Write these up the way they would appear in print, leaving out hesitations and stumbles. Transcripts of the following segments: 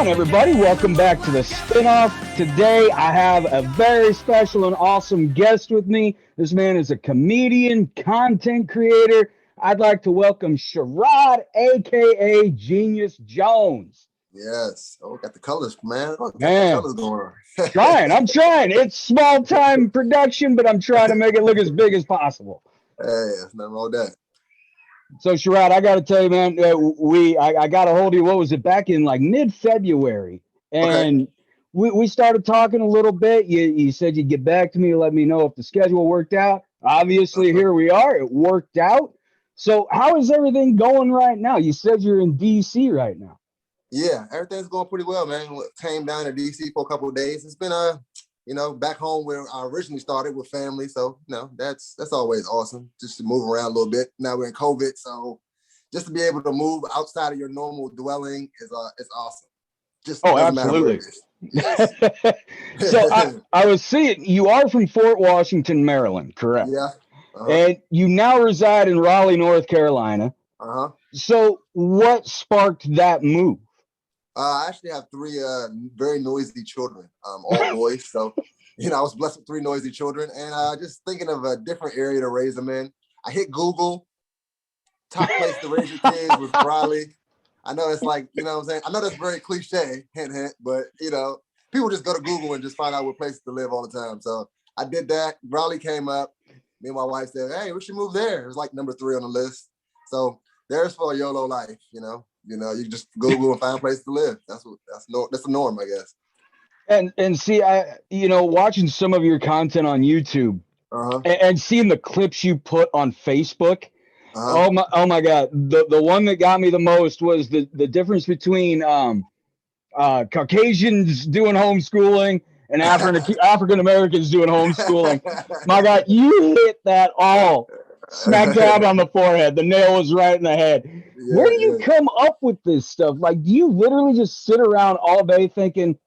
on, everybody? Welcome back to the spinoff. Today, I have a very special and awesome guest with me. This man is a comedian, content creator. I'd like to welcome Sherod, aka Genius Jones. Yes. Oh, got the colors, man. Oh, got the Man, colors going I'm trying. It's small time production, but I'm trying to make it look as big as possible. Hey, there's nothing wrong with that. So, Sherrod, I got to tell you, man, I got a hold of you. What was it, back in like mid-February, Okay. and we started talking a little bit. You said you'd get back to me, let me know if the schedule worked out. Obviously, Uh-huh. here we are. It worked out. So, how is everything going right now? You said you're in DC right now. Yeah, everything's going pretty well, man. Came down to DC for a couple of days. It's been back home where I originally started with family. So, that's always awesome. Just to move around a little bit. Now we're in COVID, so just to be able to move outside of your normal dwelling is awesome. Just Oh, doesn't matter where it absolutely. is. Yes. So, I was seeing you are from Fort Washington, Maryland, correct? Yeah. Uh-huh. And you now reside in Raleigh, North Carolina. Uh-huh. So, what sparked that move? I actually have three very noisy children, all boys. So, I was blessed with three noisy children, and just thinking of a different area to raise them in. I hit Google, top place to raise your kids was Raleigh. I know it's like, what I'm saying? I know that's very cliche, hint, hint, but, people just go to Google and just find out what places to live all the time. So I did that. Raleigh came up. Me and my wife said, hey, we should move there. It was like number 3 on the list. So there's for a YOLO life, you just Google and find a place to live. That's the norm, I guess. And see, watching some of your content on YouTube Uh-huh. and seeing the clips you put on Facebook. Uh-huh. Oh my God. The one that got me the most was the difference between Caucasians doing homeschooling and African Americans doing homeschooling. My God, you hit that all smack dab on the forehead. The nail was right in the head. Where Yeah, do you yeah. come up with this stuff? Like, do you literally just sit around all day thinking,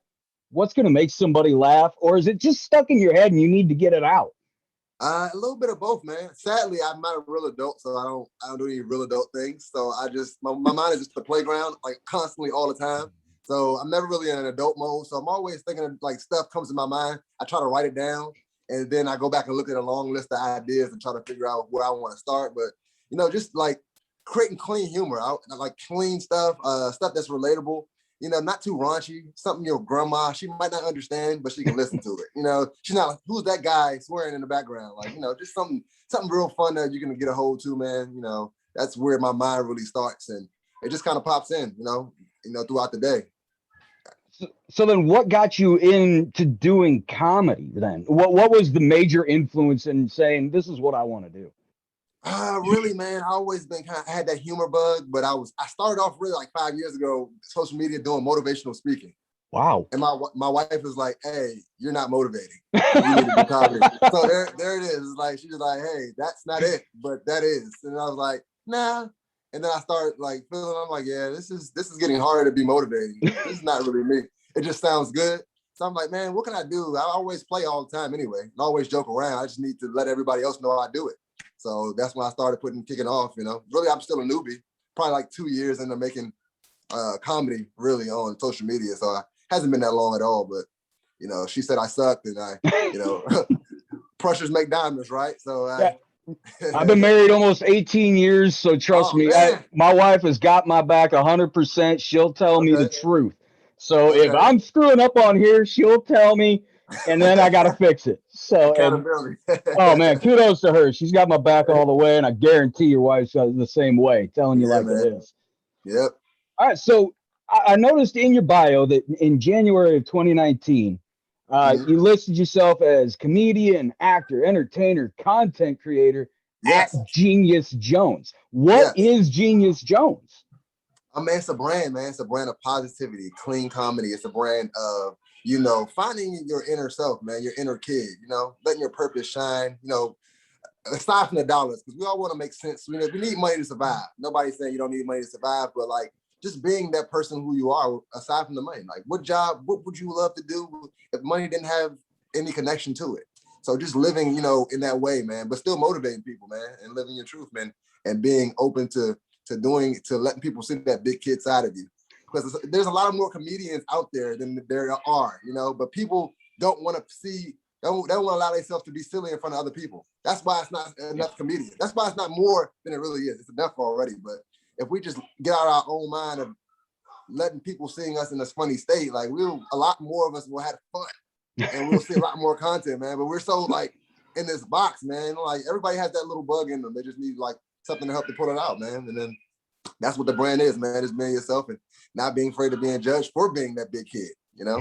what's going to make somebody laugh? Or is it just stuck in your head and you need to get it out? A little bit of both, man. Sadly, I'm not a real adult, so I don't do any real adult things. So I just my mind is just the playground, like constantly all the time. So I'm never really in an adult mode. So I'm always thinking of, like, stuff comes to my mind. I try to write it down, and then I go back and look at a long list of ideas and try to figure out where I want to start. But just like creating clean humor, I like clean stuff, stuff that's relatable. Not too raunchy, something your grandma, she might not understand, but she can listen to it. She's not like, who's that guy swearing in the background? Like, just something real fun that you can get a hold to, man. That's where my mind really starts, and it just kind of pops in, throughout the day. So then what got you into doing comedy then? What was the major influence in saying, this is what I want to do? Really, man, I always been I had that humor bug, but I started off really like 5 years ago, social media, doing motivational speaking. Wow. And my wife was like, hey, you're not motivating. You need to do comedy. So there it is. It's like, she was like, hey, that's not it, but that is. And I was like, nah. And then I started like feeling, I'm like, yeah, this is getting harder to be motivating. This is not really me. It just sounds good. So I'm like, man, what can I do? I always play all the time anyway. I always joke around. I just need to let everybody else know I do it. So that's when I started kicking off, Really, I'm still a newbie, probably like 2 years into making comedy really on social media. So it hasn't been that long at all, but, she said I sucked, and pressures make diamonds, right? So I've been married almost 18 years, so trust me, my wife has got my back 100%. She'll tell me the truth. So if I'm screwing up on here, she'll tell me, and then I got to fix it. So, accountability. Oh man, kudos to her. She's got my back all the way, and I guarantee your wife's the same way, telling you like man. it is. Yep. All right, so I noticed in your bio that in January of 2019, you listed yourself as comedian, actor, entertainer, content creator at Genius Jones. What is Genius Jones? Man, it's a brand, man. It's a brand of positivity, clean comedy. It's a brand of, finding your inner self, man, your inner kid, letting your purpose shine, aside from the dollars, because we all want to make sense. We need money to survive. Nobody's saying you don't need money to survive, but like just being that person who you are, aside from the money. Like, what would you love to do if money didn't have any connection to it? So just living, in that way, man, but still motivating people, man, and living your truth, man, and being open to letting people see that big kid side of you. because there's a lot of more comedians out there than there are, you know, but people don't want to see, they don't want to allow themselves to be silly in front of other people. That's why it's not enough comedians. That's why it's not more than it really is. It's enough already. But if we just get out of our own mind of letting people seeing us in this funny state, like a lot more of us will have fun and we'll see a lot more content, man. But we're so like in this box, man. Like everybody has that little bug in them. They just need like something to help to pull it out, man. And then that's what the brand is, man. It's being yourself and not being afraid of being judged for being that big kid, you know?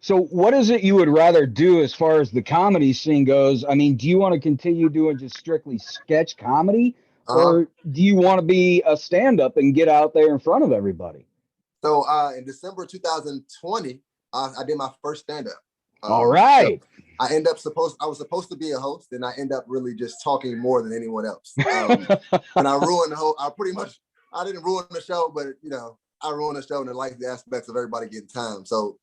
So what is it you would rather do as far as the comedy scene goes? I mean, do you want to continue doing just strictly sketch comedy, or do you want to be a stand-up and get out there in front of everybody? So in December 2020, I did my first stand-up. All right. So I was supposed to be a host, and I end up really just talking more than anyone else. And I ruined I didn't ruin the show, but you know, I ruined the show in the life aspects of everybody getting time. So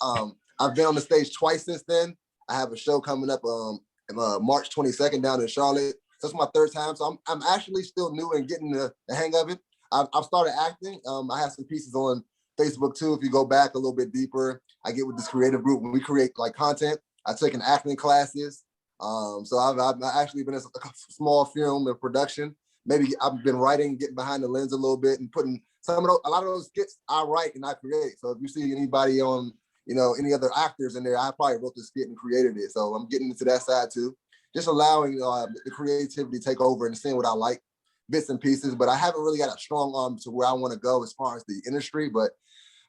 I've been on the stage twice since then. I have a show coming up March 22nd down in Charlotte. So it's my third time. So I'm actually still new and getting the hang of it. I've started acting. I have some pieces on Facebook too. If you go back a little bit deeper, I get with this creative group when we create like content. I've taken acting classes. So I've actually been in a small film and production. Maybe I've been writing, getting behind the lens a little bit and putting a lot of those skits I write and I create. So if you see anybody on, you know, any other actors in there, I probably wrote the skit and created it. So I'm getting into that side too. Just allowing the creativity to take over and seeing what I like, bits and pieces. But I haven't really got a strong arm to where I want to go as far as the industry. But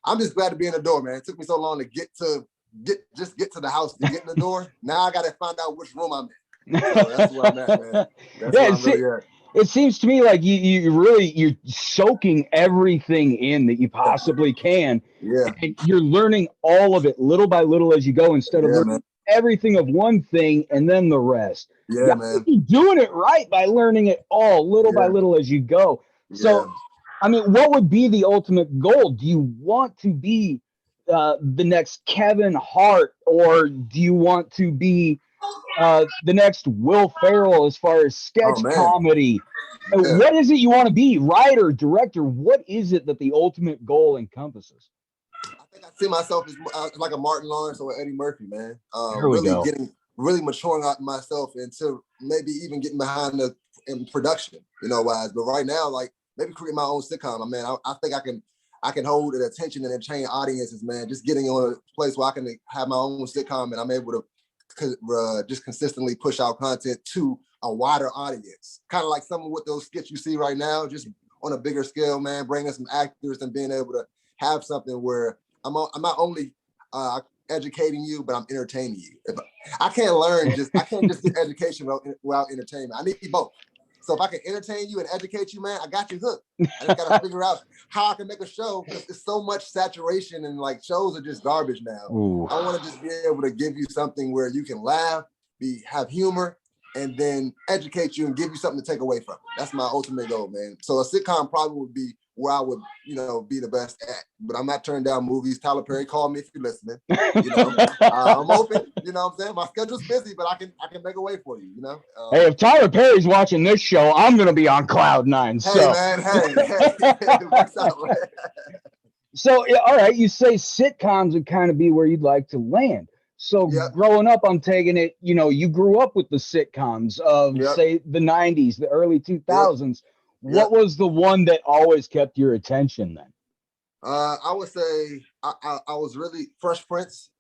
I'm just glad to be in the door, man. It took me so long to get to the house to get in the door. Now I got to find out which room I'm in. So that's where I'm at, man. That's where I'm really at. It seems to me like you're soaking everything in that you possibly can. Yeah. And you're learning all of it little by little as you go, instead of learning everything of one thing and then the rest. Yeah, man. You're doing it right by learning it all little by little as you go. So, I mean, what would be the ultimate goal? Do you want to be the next Kevin Hart, or do you want to be the next Will Ferrell as far as sketch comedy? Yeah. What is it you want to be? Writer, director? What is it that the ultimate goal encompasses? I think I see myself as like a Martin Lawrence or Eddie Murphy, man. Really maturing out myself into maybe even getting behind in production, you know, wise. But right now, like maybe create my own sitcom. Man, I think I can hold the attention and entertain audiences, man. Just getting on a place where I can have my own sitcom and I'm able to just consistently push out content to a wider audience. Kind of like some of what those skits you see right now, just on a bigger scale, man, bringing some actors and being able to have something where I'm not only educating you, but I'm entertaining you. I can't just get education without entertainment. I need both. So if I can entertain you and educate you, man, I got you hooked. I just got to figure out how I can make a show, because there's so much saturation and like shows are just garbage now. Ooh. I want to just be able to give you something where you can laugh, have humor, and then educate you and give you something to take away from it. That's my ultimate goal, man. So a sitcom probably would be where I would, you know, be the best at. But I'm not turning down movies. Tyler Perry, call me if you're listening. You know, I'm open. You know what I'm saying? My schedule's busy, but I can make a way for you. You know. Hey, if Tyler Perry's watching this show, I'm gonna be on cloud nine. Hey, man. Hey. It works out, man. So, all right, you say sitcoms would kind of be where you'd like to land. So growing up, I'm taking it, you know, you grew up with the sitcoms of, say, the 90s, the early 2000s. What was the one that always kept your attention then? I would say I was really Fresh Prince.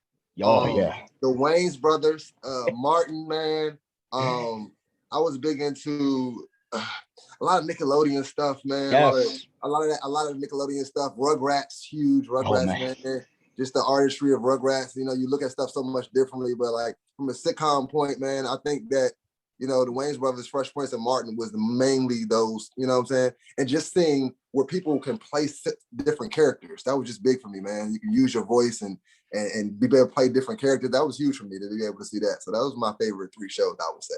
Oh, the Wayans brothers, Martin, man. I was big into a lot of Nickelodeon stuff, man. Yes. A lot of Nickelodeon stuff. Rugrats, huge Rugrats, man. Just the artistry of Rugrats. You know, you look at stuff so much differently, but like from a sitcom point, man, I think that, you know, the Wayans brothers, Fresh Prince, and Martin was mainly those, you know what I'm saying? And just seeing where people can play different characters. That was just big for me, man. You can use your voice and be able to play different characters. That was huge for me to be able to see that. So that was my favorite 3 shows, I would say.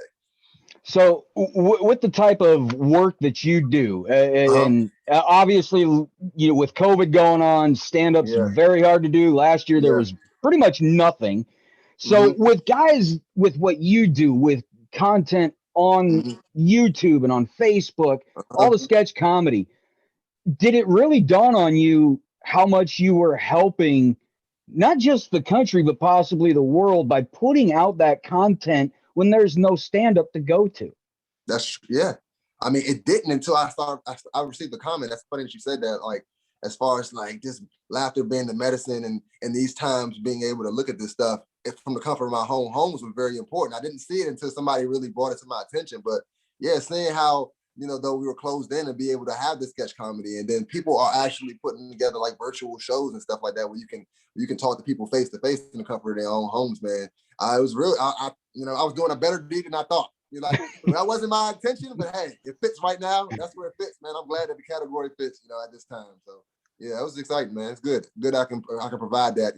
So with the type of work that you do, and obviously, you know, with COVID going on, stand-up's very hard to do. Last year, there was pretty much nothing. So with guys, with what you do, with content on YouTube and on Facebook, all the sketch comedy, did it really dawn on you how much you were helping not just the country, but possibly the world by putting out that content when there's no stand up to go to. That's yeah. I mean, it didn't until I received the comment. That's funny that you said that. Like, as far as like just laughter being the medicine, and these times being able to look at this stuff from the comfort of my homes was very important. I didn't see it until somebody really brought it to my attention. But yeah, seeing how, though we were closed in, and be able to have this sketch comedy, and then people are actually putting together like virtual shows and stuff like that, where you can talk to people face to face in the comfort of their own homes, man. It was really, I was doing a better deed than I thought. Like, that wasn't my intention, but hey, it fits right now. That's where it fits, man. I'm glad that the category fits, at this time. So yeah, it was exciting, man. It's good. Good I can provide that,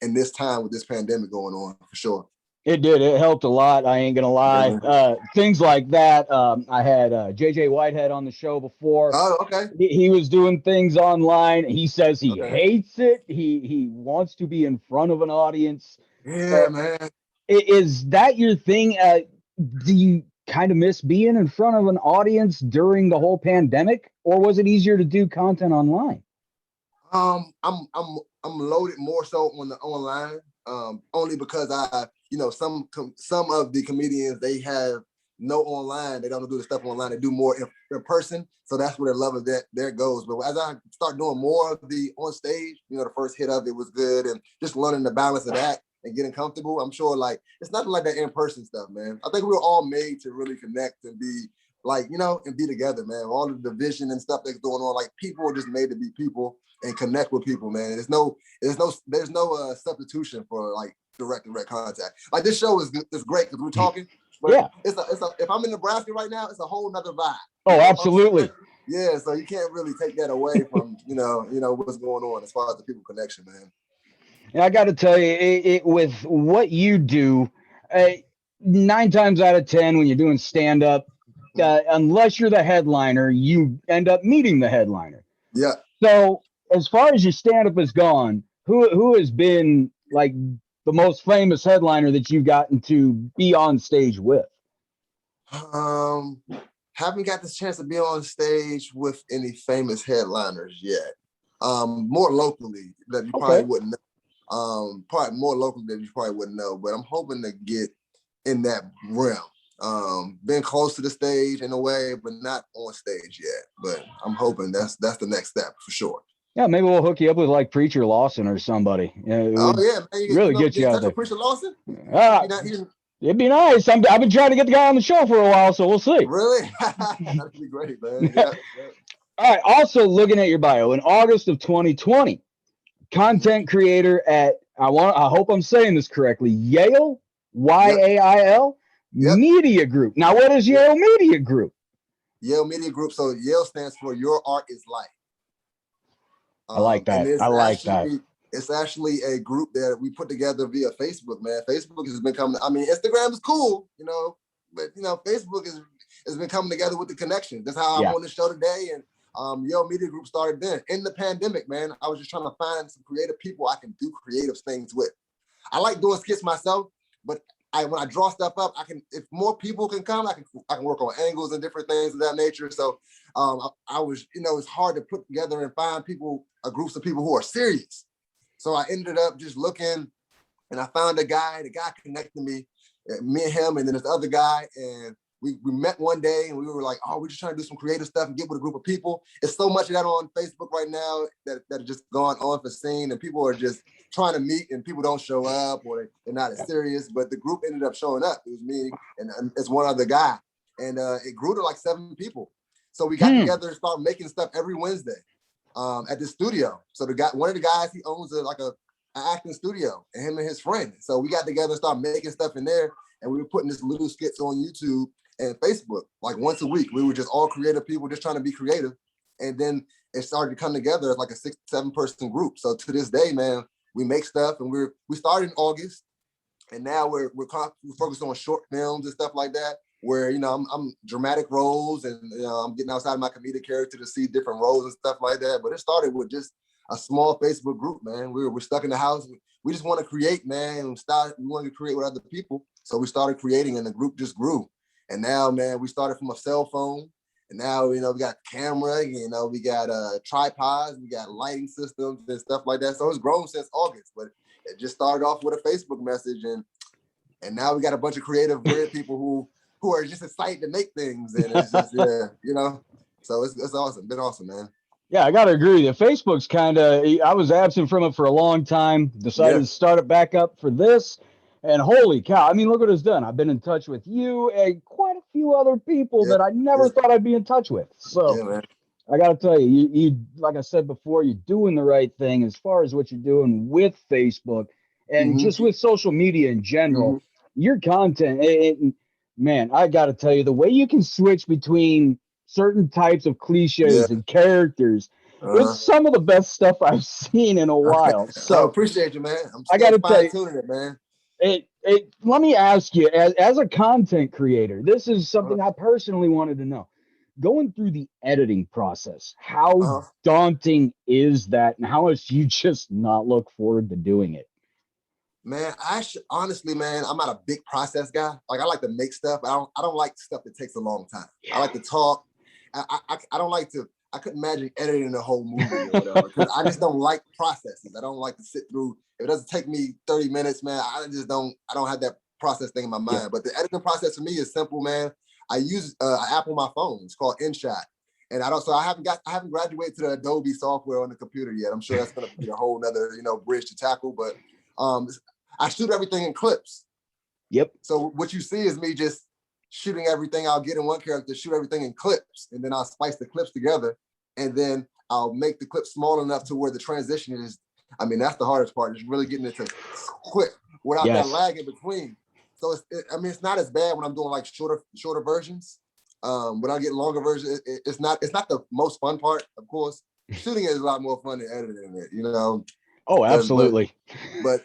in this time with this pandemic going on, for sure. It did. It helped a lot. I ain't gonna lie. Things like that. I had JJ Whitehead on the show before. Oh, okay. He was doing things online. He says he hates it. He wants to be in front of an audience. Yeah, man. Is that your thing? Do you kind of miss being in front of an audience during the whole pandemic, or was it easier to do content online? I'm loaded more so on the online, only because some of the comedians, they have no online. They don't do the stuff online. They do more in person. So that's where their love of that there goes. But as I start doing more of the on stage, the first hit of it was good, and just learning the balance of that and getting comfortable. I'm sure like it's nothing like that in-person stuff, man. I think we were all made to really connect and be like, and be together, man. All of the division and stuff that's going on, like people are just made to be people and connect with people, man. There's no substitution for like direct contact. Like this show is great because we're talking, but yeah, it's if I'm in Nebraska right now, it's a whole nother vibe. Oh, absolutely. Yeah, so you can't really take that away from what's going on as far as the people connection, man. And I got to tell you, it with what you do, 9 times out of 10, when you're doing stand up, unless you're the headliner, you end up meeting the headliner. Yeah. So as far as your stand up has gone, who has been like the most famous headliner that you've gotten to be on stage with? Haven't got this chance to be on stage with any famous headliners yet. More locally that you probably wouldn't know. Probably more locally than you probably wouldn't know, but I'm hoping to get in that realm. Been close to the stage in a way, but not on stage yet. But I'm hoping that's the next step for sure. Yeah, maybe we'll hook you up with like Preacher Lawson or somebody. Man, really get you out there. Preacher Lawson? It'd be nice. I've been trying to get the guy on the show for a while, so we'll see. Really? That'd be great, man. Yeah. All right. Also, looking at your bio, in August of 2020, content creator at I hope I'm saying this correctly. Yale, YAIL Media Group. Now, what is Yale Media Group? Yale Media Group. So Yale stands for Your Art is Life. I like that. It's actually a group that we put together via Facebook, man. Facebook has been coming. I mean, Instagram is cool, but Facebook has been coming together with the connection. That's how I'm on the show today. And Yale Media Group started then. In the pandemic, man, I was just trying to find some creative people I can do creative things with. I like doing skits myself, but when I draw stuff up, if more people can come, I can work on angles and different things of that nature. So I was, it's hard to put together and find groups of people who are serious. So I ended up just looking, and I found a guy. The guy connected me and him, and then this other guy, and we met one day, and we were like, oh, we're just trying to do some creative stuff and get with a group of people. It's so much of that on Facebook right now that has just gone on for scene, and people are just trying to meet, and people don't show up, or they're not as serious. But the group ended up showing up. It was me and it's one other guy, and it grew to like 7 people. So we got together and started making stuff every Wednesday at the studio. So one of the guys, he owns an acting studio, and him and his friend. So we got together and started making stuff in there, and we were putting this little skits on YouTube and Facebook, like once a week. We were just all creative people just trying to be creative. And then it started to come together as like a 6-7 person group. So to this day, man, we make stuff, and we started in August, and now we're focused on short films and stuff like that, where, I'm dramatic roles, and I'm getting outside of my comedic character to see different roles and stuff like that. But it started with just a small Facebook group, man. We're stuck in the house. We just want to create, man. We want to create with other people. So we started creating, and the group just grew. And now, man, we started from a cell phone, And now, you know, we got camera, you know, we got tripods, we got lighting systems and stuff like that. So it's grown since August, but it just started off with a Facebook message, and now we got a bunch of creative, weird people who are just excited to make things, and it's just you know. So it's awesome, been awesome, man. Yeah, I gotta agree. The Facebook's kind of. I was absent from it for a long time. Decided to start it back up for this, and holy cow! I mean, look what it's done. I've been in touch with you and quite a few other people that I never thought I'd be in touch with. So man. I gotta tell you, you like I said before, you're doing the right thing as far as what you're doing with Facebook and just with social media in general. Your content, man, I gotta tell you, the way you can switch between certain types of cliches and characters. It's some of the best stuff I've seen in a while. So I appreciate you, man. I got to tell you, tuning it, man. Let me ask you, as a content creator, this is something I personally wanted to know. Going through the editing process, how daunting is that, and how much do you just not look forward to doing it? Man, honestly, man, I'm not a big process guy. Like, I like to make stuff. I don't like stuff that takes a long time. I like to talk. I don't like to. I couldn't imagine editing a whole movie or whatever, because I just don't like processes. I don't like to sit through. If it doesn't take me 30 minutes, man, I don't have that process thing in my mind. But the editing process for me is simple, man. I use an app on my phone. It's called InShot, and I haven't graduated to the Adobe software on the computer yet. I'm sure that's going to be a whole nother bridge to tackle. But I shoot everything in clips. Yep. So what you see is me just shooting everything. I'll get in one character, shoot everything in clips, and then I'll splice the clips together, and then I'll make the clip small enough to where the transition is. I mean, that's the hardest part, is really getting it to quick without that lag in between. So it's not as bad when I'm doing like shorter versions. When I get longer versions, it's not the most fun part, of course. Shooting it is a lot more fun than editing it, you know. Oh, absolutely. But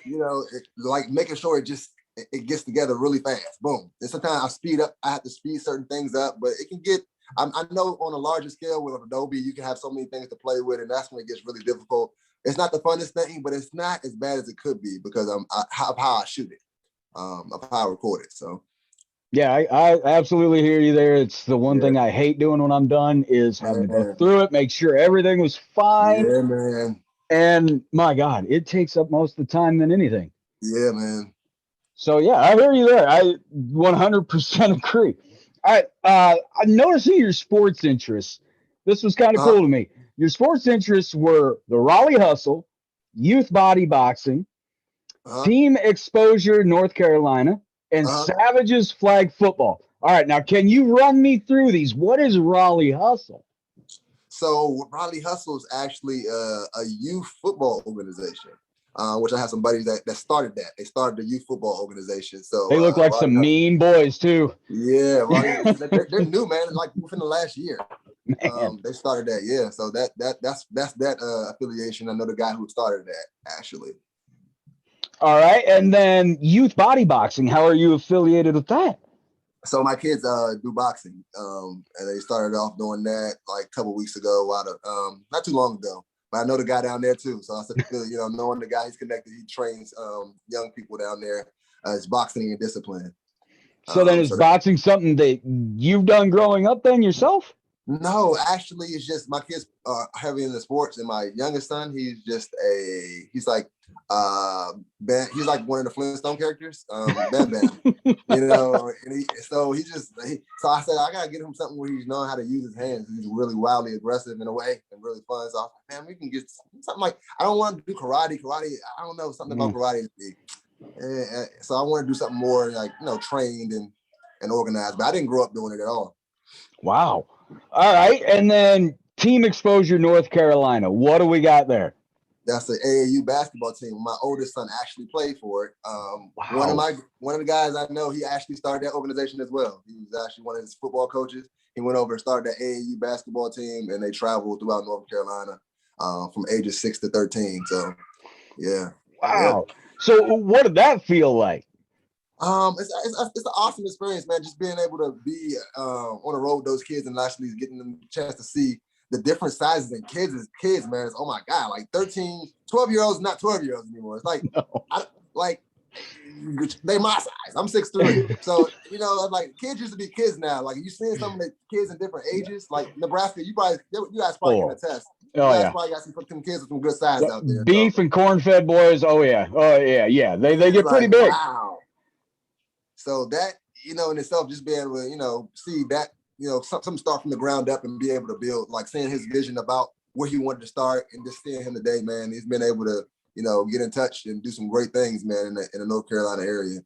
like making sure it gets together really fast. Boom. And sometimes I speed up. I have to speed certain things up, but it can get. I know on a larger scale with Adobe, you can have so many things to play with, and that's when it gets really difficult. It's not the funnest thing, but it's not as bad as it could be because of how I shoot it, of how I record it. So. Yeah, I absolutely hear you there. It's the one thing I hate doing when I'm done is having to go through it, make sure everything was fine. Yeah, man. And my God, it takes up most of the time than anything. Yeah, man. So yeah, I hear you there. I 100% agree. I noticing your sports interests. This was kind of cool to me. Your sports interests were the Raleigh Hustle, youth body boxing, team exposure North Carolina, and Savages flag football. All right, now can you run me through these? What is Raleigh Hustle? So Raleigh Hustle is actually a youth football organization, which I have some buddies that started that. They started the youth football organization. So they look like Raleigh some mean boys too. Yeah, Raleigh, they're new, man. Like within the last year, they started that. Yeah, so that's that affiliation. I know the guy who started that actually. All right, and then youth body boxing. How are you affiliated with that? So my kids do boxing, and they started off doing that like a couple weeks ago, not too long ago. But I know the guy down there too, so I said, knowing the guy, he's connected. He trains young people down there. It's boxing and discipline. So then, is boxing something that you've done growing up then yourself? No, actually, it's just my kids are heavy into sports, and my youngest son, he's like he's like one of the Flintstone characters, Bam Bam, and so I said I gotta get him something where he's knowing how to use his hands. He's really wildly aggressive in a way and really fun. So I was like, man, we can get something like, I don't want to do karate. I don't know something about karate. So I want to do something more like trained and organized. But I didn't grow up doing it at all. Wow. All right, and then team exposure North Carolina. What do we got there? That's the AAU basketball team. My oldest son actually played for it. Wow. One of the guys I know, he actually started that organization as well. He was actually one of his football coaches. He went over and started that AAU basketball team, and they traveled throughout North Carolina from ages 6 to 13. So, yeah. Wow. Yeah. So, what did that feel like? It's an awesome experience, man. Just being able to be on the road with those kids and actually getting them a chance to see the different sizes in kids, man. It's, oh my God, like 13, 12-year-olds, not 12-year-olds anymore. It's like, they my size. I'm 6'3". So, you know, like kids used to be kids now. Like you seeing some of the kids in different ages, like Nebraska, you guys probably can attest. You guys probably got some kids with some good size out there. Beef and corn-fed boys. Oh yeah. They get pretty big. Wow. So that, you know, in itself, just being able to, you know, see that, you know, something start from the ground up and be able to build, like seeing his vision about where he wanted to start and just seeing him today, man, he's been able to, you know, get in touch and do some great things, man, in the North Carolina area.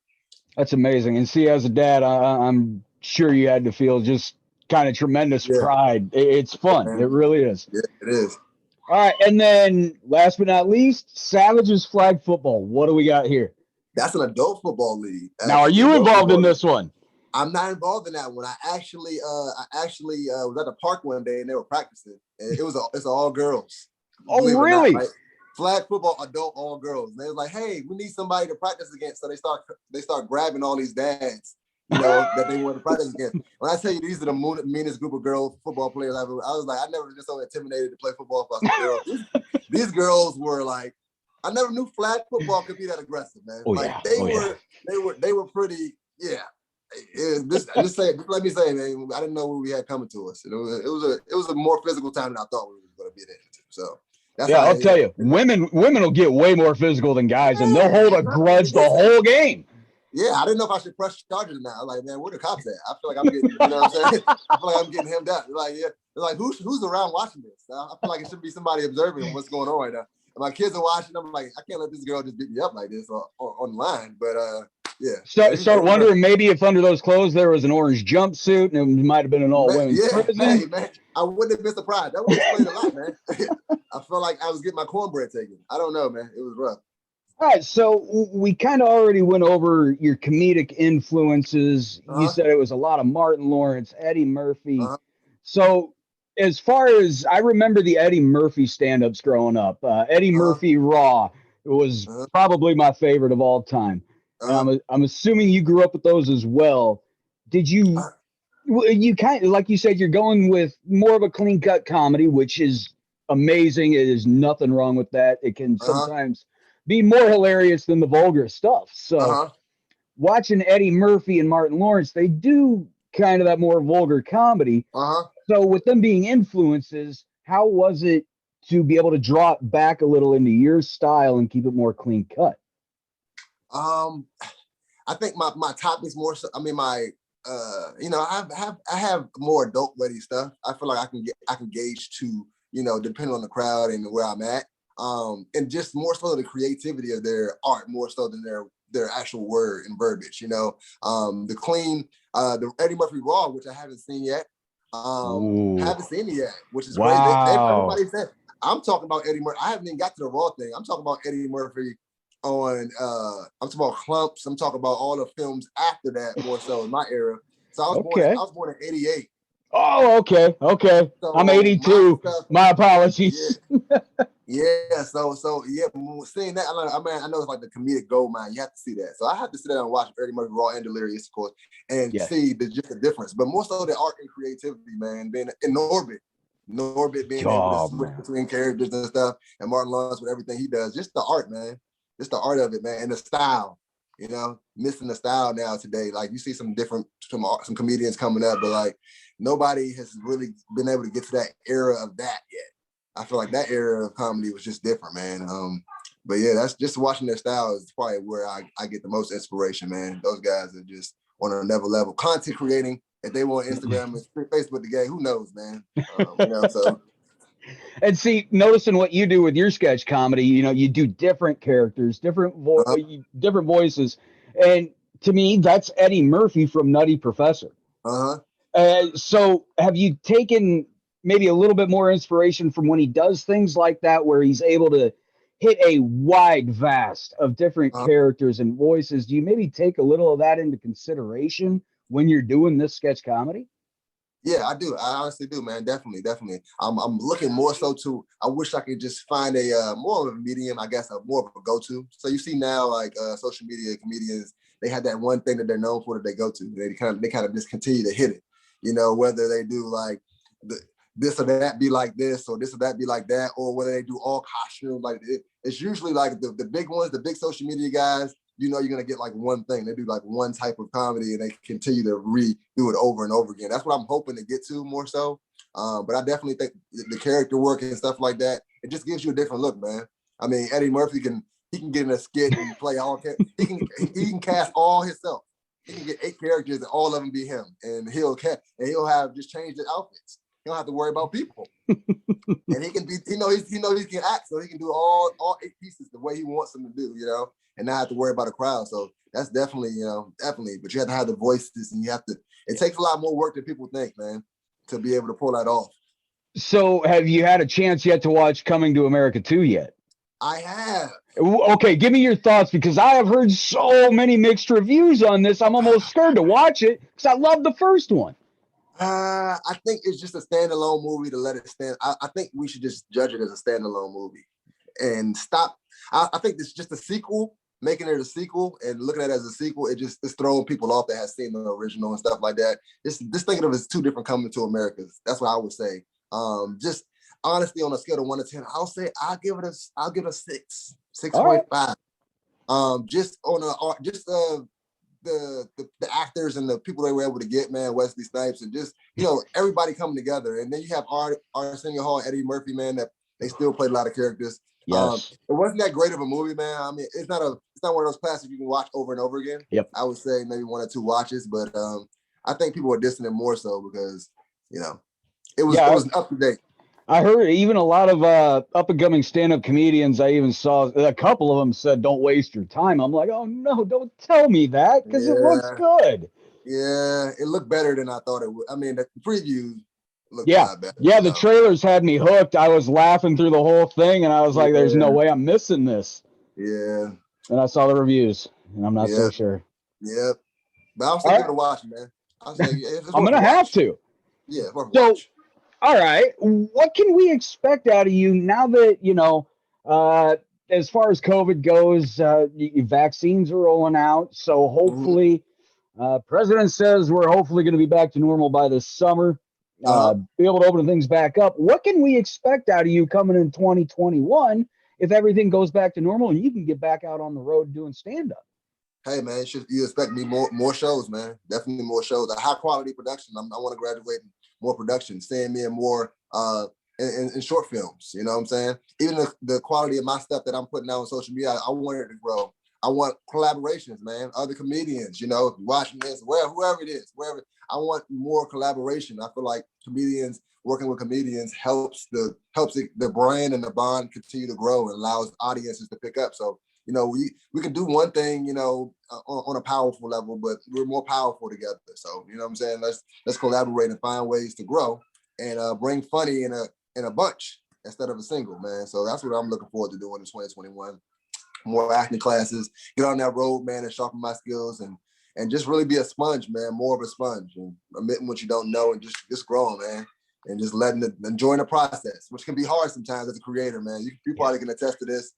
That's amazing. And see, as a dad, I'm sure you had to feel just kind of tremendous pride. It's fun. It really is. Yeah, it is. All right. And then last but not least, Savages Flag Football. What do we got here? That's an adult football league. Now, are you involved in this one? I'm not involved in that one. I actually was at the park one day and they were practicing. And it's all girls. Oh, really? Not, right? Flag football, adult, all girls. And they was like, hey, we need somebody to practice against. So they start grabbing all these dads, you know, that they want to practice against. When I tell you these are the meanest group of girl football players I was like, I never been so intimidated to play football for some girls. These girls were like, I never knew flag football could be that aggressive, man. They were pretty, yeah. Let me say, man, I didn't know what we had coming to us. It was a more physical time than I thought we were going to be into. So I'll tell you, women will get way more physical than guys, and they'll hold a grudge the whole game. Yeah, I didn't know if I should press charges now. Like, man, where the cops at? I feel like I'm getting, you know what I'm saying? I feel like I'm getting hemmed up. Like, yeah, they're like, who's around watching this? I feel like it should be somebody observing what's going on right now. And my kids are watching. I'm like, I can't let this girl just beat me up like this online. But yeah. Start wondering maybe if under those clothes there was an orange jumpsuit and it might have been an all-women's prison. Man, I wouldn't have been surprised. That would explain a lot, man. I felt like I was getting my cornbread taken. I don't know, man. It was rough. All right, so we kind of already went over your comedic influences. You said it was a lot of Martin Lawrence, Eddie Murphy. So as far as I remember the Eddie Murphy stand-ups growing up, Eddie Murphy Raw was probably my favorite of all time. I'm assuming you grew up with those as well. Did you kind of, like you said, you're going with more of a clean cut comedy, which is amazing. It is nothing wrong with that. It can sometimes be more hilarious than the vulgar stuff. So watching Eddie Murphy and Martin Lawrence, they do kind of that more vulgar comedy. So with them being influences, how was it to be able to draw it back a little into your style and keep it more clean cut? I think my topics more so, I mean, you know, I have more adult ready stuff. I feel like I can gauge to, you know, depending on the crowd and where I'm at. And just more so the creativity of their art, more so than their actual word and verbiage, you know. The Eddie Murphy Raw, which I haven't seen yet. Haven't seen it yet, which is crazy. Everybody said, I'm talking about Eddie Murphy. I haven't even got to the Raw thing. I'm talking about Eddie Murphy on I'm talking about Clumps. I'm talking about all the films after that, more so in my era. So I was born in 88. Oh, okay. So I'm 82. My apologies. Yeah. So seeing that, I know it's like the comedic gold mine. You have to see that. So I have to sit down and watch Eddie Murphy Raw and Delirious, of course, and see just the difference. But more so the art and creativity, man. Being in Norbit being able to switch between characters and stuff, and Martin Lawrence with everything he does. Just the art, man. Just the art of it, man, and the style. You know, missing the style now today. Like you see some comedians coming up, but like nobody has really been able to get to that era of that yet. I feel like that era of comedy was just different, man. But yeah, that's just watching their style is probably where I get the most inspiration, man. Those guys are just on another level. Content creating, if they want Instagram and Facebook together, who knows, man? You know, so. And see, noticing what you do with your sketch comedy, you know, you do different characters, different voices. And to me, that's Eddie Murphy from Nutty Professor. So have you taken maybe a little bit more inspiration from when he does things like that, where he's able to hit a wide vast of different characters and voices? Do you maybe take a little of that into consideration when you're doing this sketch comedy? Yeah, I do. I honestly do, man. Definitely. I'm looking more so to. I wish I could just find a more of a medium, I guess, more of a go-to. So you see now, like social media comedians, they have that one thing that they're known for that they go to. They kind of just continue to hit it. You know, whether they do like this or that be like this, or this or that be like that, or whether they do all costume. Like it's usually like the big ones, the big social media guys. you know you're gonna get like one thing. They do like one type of comedy and they continue to redo it over and over again. That's what I'm hoping to get to more so. But I definitely think the character work and stuff like that, it just gives you a different look, man. I mean, Eddie Murphy can get in a skit and play all. He can cast all himself. He can get 8 characters and all of them be him, and he'll have just changed the outfits. He don't have to worry about people, and he can be. He knows he can act, so he can do all 8 pieces the way he wants them to do, you know, and not have to worry about a crowd. So that's definitely, definitely. But you have to have the voices, and you have to. It takes a lot more work than people think, man, to be able to pull that off. So, have you had a chance yet to watch Coming to America 2 yet? I have. Okay, give me your thoughts because I have heard so many mixed reviews on this. I'm almost scared to watch it because I love the first one. I think it's just a standalone movie to let it stand. I think we should just judge it as a standalone movie and stop. I think it's just a sequel, making it a sequel and looking at it as a sequel. It's throwing people off that have seen the original and stuff like that. Just thinking of it as 2 different Coming to Americas. That's what I would say. Just honestly, on a scale of 1 to 10, I'll give it a 6, 6.5. Right. Just on the actors and the people they were able to get, man, Wesley Snipes and just, everybody coming together. And then you have Arsenio Hall, Eddie Murphy, man, that they still played a lot of characters. Yes. It wasn't that great of a movie, man. I mean, it's not one of those classics you can watch over and over again. Yep. I would say maybe 1 or 2 watches, but I think people are dissing it more so because, it was up to date. I heard even a lot of up-and-coming stand-up comedians, I even saw a couple of them said, don't waste your time. I'm like, oh, no, don't tell me that because it looks good. Yeah, it looked better than I thought it would. I mean, the preview looked a lot better. Yeah, the trailers had me hooked. I was laughing through the whole thing, and I was like, there's no way I'm missing this. Yeah. And I saw the reviews, and I'm not so sure. Yep. But I'll still give it a watch, man. I'm going to have to. Yeah, it's worth a watch. All right, what can we expect out of you now that, as far as COVID goes, vaccines are rolling out. So hopefully, President says we're hopefully going to be back to normal by this summer, be able to open things back up. What can we expect out of you coming in 2021 if everything goes back to normal and you can get back out on the road doing stand-up? Hey, man, you expect me more shows, man. Definitely more shows. A high-quality production. I want to graduate more production, seeing me in more in short films, you know what I'm saying? Even the quality of my stuff that I'm putting out on social media, I want it to grow. I want collaborations, man. Other comedians, watching this, whoever it is, wherever. I want more collaboration. I feel like working with comedians helps the brand and the bond continue to grow and allows audiences to pick up. So, we can do one thing, on a powerful level, but we're more powerful together. So, you know what I'm saying? Let's collaborate and find ways to grow and bring funny in a bunch instead of a single, man. So that's what I'm looking forward to doing in 2021. More acting classes, get on that road, man, and sharpen my skills and just really be a sponge, man, more of a sponge and admitting what you don't know and just growing, man. And just enjoying the process, which can be hard sometimes as a creator, man. You probably can attest to this.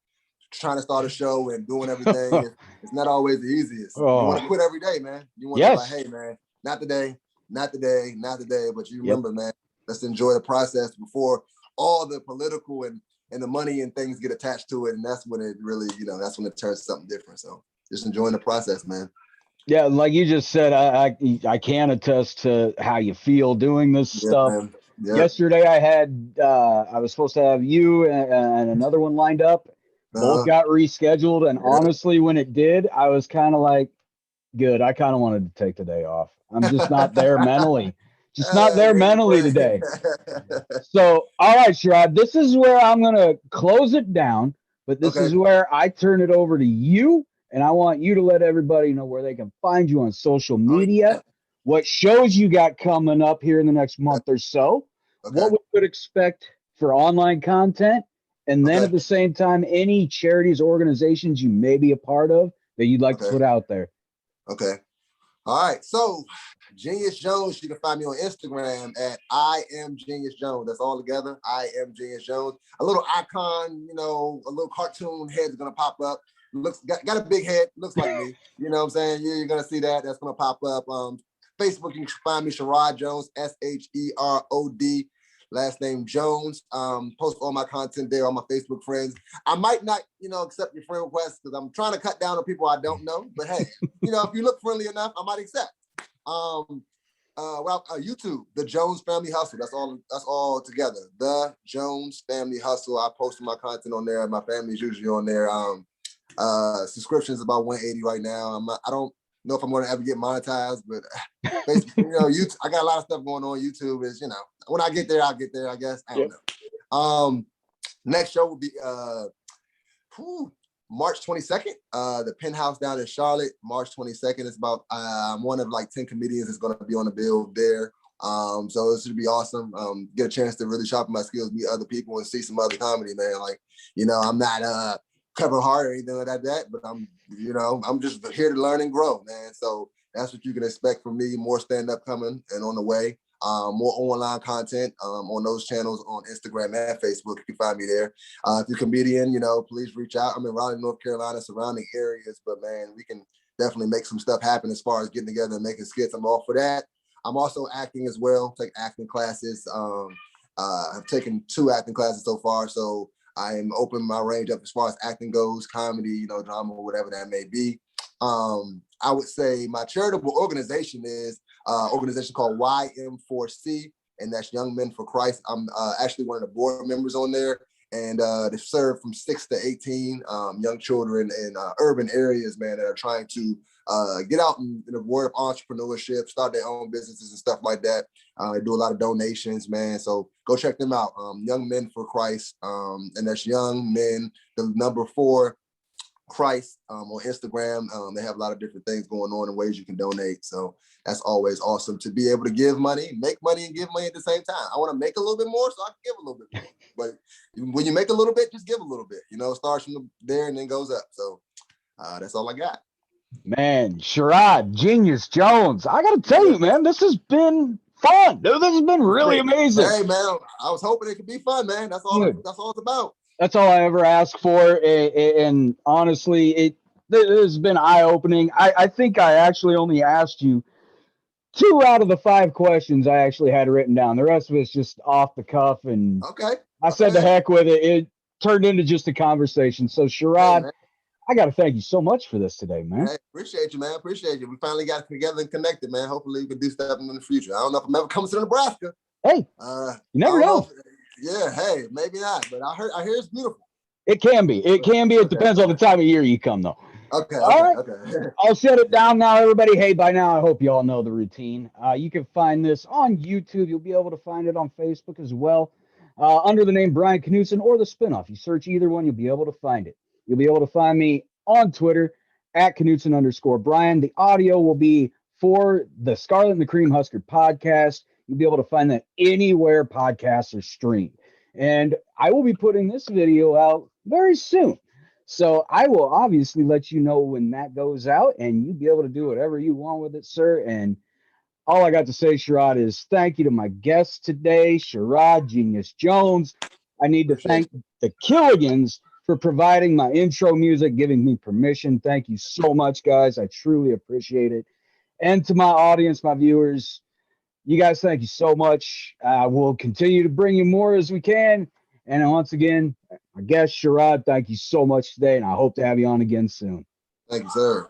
Trying to start a show and doing everything, it's not always the easiest. You want to quit every day, man. You want to be like, hey, man, not today. But you remember, man, let's enjoy the process before all the political and the money and things get attached to it. And that's when it really, that's when it turns something different. So just enjoying the process, man. Yeah, like you just said, I can attest to how you feel doing this stuff. Yep. Yesterday I was supposed to have you and another one lined up. Both got rescheduled, and honestly, when it did, I was kind of like, good. I kind of wanted to take the day off. I'm just not there mentally. Not there mentally today. So, all right, Sherod, this is where I'm going to close it down, but this is where I turn it over to you, and I want you to let everybody know where they can find you on social media, what shows you got coming up here in the next month or so, what we could expect for online content, and then at the same time, any charities or organizations you may be a part of that you'd like to put out there. Okay. All right. So Genius Jones, you can find me on Instagram at I am Genius Jones. That's all together. I am Genius Jones. A little icon, a little cartoon head's gonna pop up. Got a big head, looks like me. You know what I'm saying? You're gonna see that. That's gonna pop up. Facebook, you can find me Sherod Jones, Sherod. last name Jones. Post all my content there on my Facebook friends. I might not, accept your friend requests because I'm trying to cut down on people I don't know. But hey, if you look friendly enough, I might accept. YouTube, the Jones Family Hustle. That's all together. The Jones Family Hustle. I post my content on there. My family's usually on there. Subscriptions about 180 right now. I don't know if I'm going to ever get monetized, but basically, YouTube, I got a lot of stuff going on. YouTube is, when I get there, I'll get there, I guess. I don't know. Next show will be March 22nd, the Penthouse down in Charlotte, March 22nd. It's about, I'm one of like 10 comedians that's going to be on the bill there. So this should be awesome. Get a chance to really sharpen my skills, meet other people, and see some other comedy, man. Like, I'm not Kevin Hart or anything like that, but I'm just here to learn and grow, man. So that's what you can expect from me. More stand-up coming and on the way. More online content on those channels on Instagram and Facebook. You can find me there. If you're a comedian, please reach out. I'm in Raleigh, North Carolina, surrounding areas, but man, we can definitely make some stuff happen as far as getting together and making skits. I'm all for that. I'm also acting as well, take acting classes. I've taken 2 acting classes so far, so I am opening my range up as far as acting goes, comedy, drama, whatever that may be. I would say my charitable organization is organization called YM4C, and that's Young Men for Christ. I'm actually one of the board members on there, and they serve from 6 to 18 young children in urban areas, man, that are trying to get out in the world of entrepreneurship, start their own businesses and stuff like that. They do a lot of donations, man. So go check them out. Young Men for Christ, and that's Young Men, the number 4. Christ on Instagram. They have a lot of different things going on and ways you can donate. So that's always awesome to be able to give money, make money, and give money at the same time. I want to make a little bit more so I can give a little bit more. But when you make a little bit, just give a little bit. It starts from there and then goes up. So that's all I got. Man, Sherod, Genius Jones. I got to tell you, man, this has been fun. Dude, this has been really amazing. Hey, man, I was hoping it could be fun, man. That's all it's about. That's all I ever ask for. And honestly, it has been eye-opening. I think I actually only asked you 2 out of the 5 questions I actually had written down. The rest of it's just off the cuff. And I said the heck with it. It turned into just a conversation. So, Sherod, I got to thank you so much for this today, man. Hey, appreciate you, man. Appreciate you. We finally got together and connected, man. Hopefully we can do stuff in the future. I don't know if I'm ever coming to Nebraska. Hey, you never know. Yeah, hey, maybe not, but I hear it's beautiful. It can be. It depends on the time of year you come, though. Okay. I'll shut it down now, everybody. Hey, by now, I hope you all know the routine. You can find this on YouTube. You'll be able to find it on Facebook as well, under the name Brian Knutson or the spinoff. You search either one, you'll be able to find it. You'll be able to find me on Twitter at Knutson_Brian. The audio will be for the Scarlet and the Cream Husker podcast. You'll be able to find that anywhere podcasts are streamed. And I will be putting this video out very soon. So I will obviously let you know when that goes out, and you'll be able to do whatever you want with it, sir. And all I got to say, Sherod, is thank you to my guests today, Sherod, Genius Jones. I need to thank the Killigans for providing my intro music, giving me permission. Thank you so much, guys. I truly appreciate it. And to my audience, my viewers, you guys, thank you so much. We'll continue to bring you more as we can. And once again, my guest, Sherod, thank you so much today, and I hope to have you on again soon. Thank you, sir.